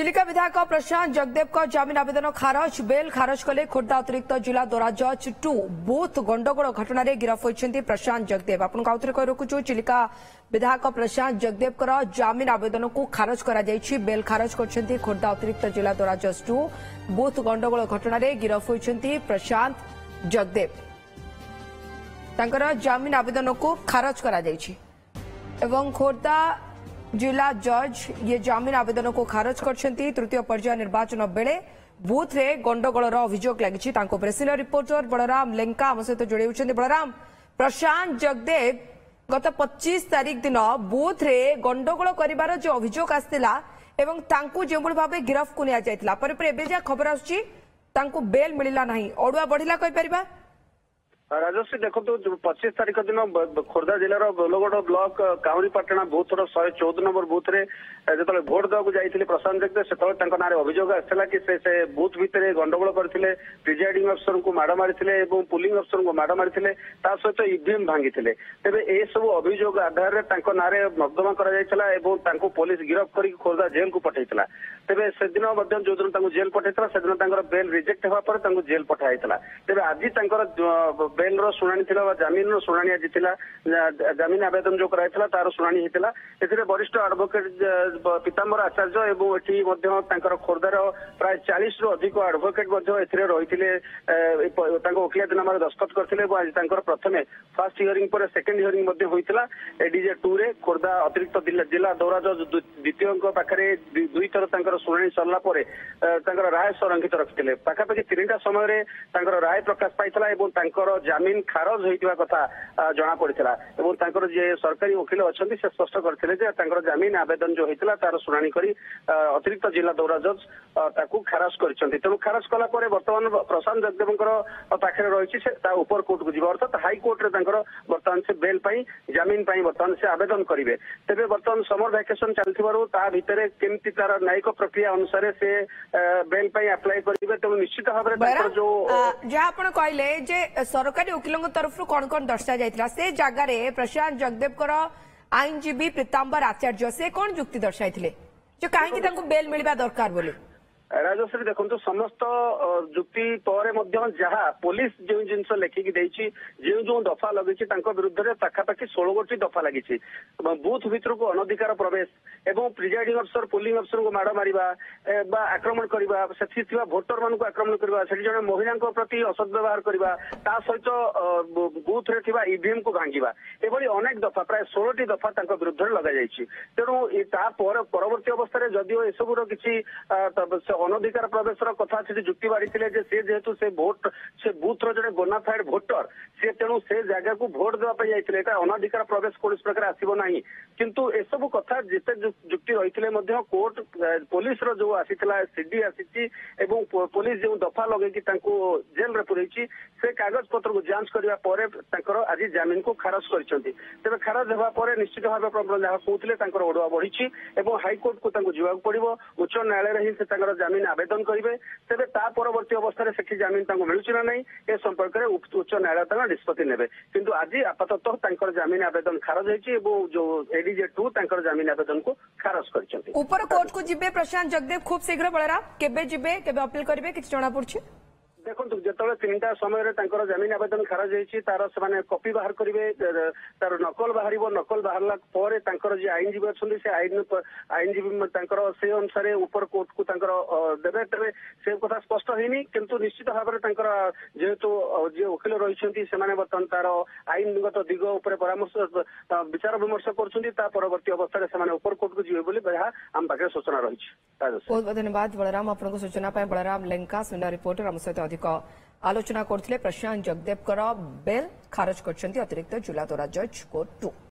चिलिका विधायक प्रशांत जगदेव का जमीन आवेदन खारज बेल खारज कले खोर्धा अतिरिक्त जिला दौरा जज 2 बूथ गंडगोल घटना गिरफ होती प्रशांत जगदेव आपको आउ थे कही रखुचु चिलिका विधायक प्रशांत जगदेव जमीन आवेदन को खारज कर बेल खारज कर खोर्धा अतिरिक्त जिला दौरा जज 2 बूथ गंडगोल घटना गिरफ होती प्रशांत जगदेव जमीन आवेदन को खारज कर खोर्धा जिला जज ये जमीन आवेदन को खारज करछंती तृतीय पर्याय निर्वाचन बेले बूथ रे गंडगोलर अभियोग लगी सीनियर रिपोर्टर बलराम लेंका आम सहित जोड़ी होती बलराम प्रशांत जगदेव गत 25 तारीख दिन बूथ रे गंडगोल कर जो अभियोग आसला जो भाव गिरफ को निया खबर आसुची बेल मिलला नहीं अड़ुआ बढ़िला कहीपर राजश्री देखो 25 तारीख दिन खोर्धा जिलार गोलगोड़ ब्लॉक काउरीपाटଣା बूथ 114 नंबर बूथ रे जो भोट देवा जाइए प्रशांत जगदेव से ना अभियोग आसाला कि से बूथ भितर गंडगोल करते प्रिजाइडिंग अफसर को माड़ मारी पुलिंग अफसर को माड़ मारी सहित ईवीएम भांगी तेज ए सब अभियोग आधार में ना मकदमा कर पुलिस गिरफ कर खोर्धा जेल को पठाई तेज से दिन जो दिन जेल पठाई से दिन बेल रिजेक्ट होगा जेल पठाई तेज आज बेल शुणाणी जमीन शुणाणी आज जमीन आवेदन जो कराइला तार शुणाणी होता ए वरिष्ठ एडवोकेट पीताम्बर आचार्य एवं खोर्धार प्राय 40 रु अधिक एडवोकेट रही वकिलातनामा दस्तखत करते आज प्रथम फर्स्ट हियरिंग पर सेकेंड हियरिंग होता एडीजे 2 रे खोर्धा अतिरिक्त जिला दौरा जज द्वितीय पाखे दुई थर शुणाणी सरला राय संरक्षित रखिते पाखापाखि 3टा समय राय प्रकाश पाई जमीन खारज होता कथा जना पड़ा जे सरकारी वकिल अच्छा से स्पष्ट करते जमीन आवेदन जो होता तार शुणाणी कर अतिरिक्त जिला दौरा जज खारज कर तेणु खारज कला बर्तमान प्रशांत जगदेव पाखे रही उपर कोर्ट को जी अर्थात हाईकोर्ट में बर्तमान से बेल जमीन बर्तमान से आवेदन करेंगे तेज बर्तमान समर भैकेसन चलता भितर केमती तार न्यायिक प्रक्रिया अनुसार से बेल अप्लाई करेंगे तेणु निश्चित भाव में जो जहाँ कहले सरकारी वकिलों तरफ कौन कौन दर्शा जाइथिला से जगार प्रशांत जगदेव आईनजीवी पीताम्बर आचार्य से कौन जुक्ति दर्शाइथिले जो कहीं बेल मिलवा दरकार बोले राजश्री देखो समस्त जुक्ति पर जहाँ पुलिस जो जिनस लेखिकी जो दफा लगी विरुद्ध में पाखापाखि 16 गोटी दफा लगी बूथ भितर को अनधिकार प्रवेश एवं प्रिजाइडिंग अफसर पुलिंग अफसर को माड़ मारिबा आक्रमण करवा भोटर मान आक्रमण करवा जड़े महिला प्रति असदव्यवहार करवा सहित बूथ रे ईवीएम को भांगा एभली अनेक दफा प्राय 16टी दफा विरुद्ध में लगे तेणु परवर्ती अवस्था जदिव एसबूर किसी अनधिकार प्रवेश कथा से जुक्ति बाढ़ी जेहेतु से भोट से बूथ रे बोनाफाइड भोटर से तेणु से जगह को भोट देवाई जाते अनधिकार प्रवेश कौन प्रकार आसब ना किंतु एसबू कथा जिते जुक्ति रही कोर्ट पुलिस जो आसीला सीडी आसी पुलिस जो दफा लगे जेल रे पुरई से कागज पत्र को जांच करने आज जमीन को खारज कर खारज होगा निश्चित भाव जहाँ कहते ओडुआ बढ़ी हाईकोर्ट को जावाक पड़ो उच्च न्यायालय ही जमीन आवेदन करेंगे तेज परवर्ती अवस्था से जमीन मिलूँ ना नहीं ए संपर्क में उच्च न्यायालय निष्पत्ति नेबे किंतु आज आपाततः जमीन आवेदन खारज हो जो एडीजे 2 जमीन आवेदन को खारज कर ऊपर कोर्ट को जिबे प्रशांत जगदेव खूब शीघ्र बलराम केबे जिबे केबे अपील करेंगे किसी जना पड़छ देखो जो 3टा समय जमीन आवेदन खारज होती तार से कॉपी बाहर करेंगे तार नकल बाहर नकल बाहर जी आईनजीवी अच्छा से आईनजीवी से अनुसार उपर कोर्ट को देवे तेज से कथा स्पष्ट होनी किंतु निश्चित भाव में जेहेतु जी वकिल रही बर्तमान तार आईनगत दिग उपर परामर्श विचार विमर्श करवर्ती अवस्था से उपर कोर्ट को जी आम पाखे सूचना रही बहुत बहुत धन्यवाद बलराम आपको सूचना बलराम लेंका सीनियर रिपोर्टर आम सहित अधिक आलोचना करते प्रशांत जगदेव बेल खारज कर अतिरिक्त जिला दौरा जज कोर्ट 2।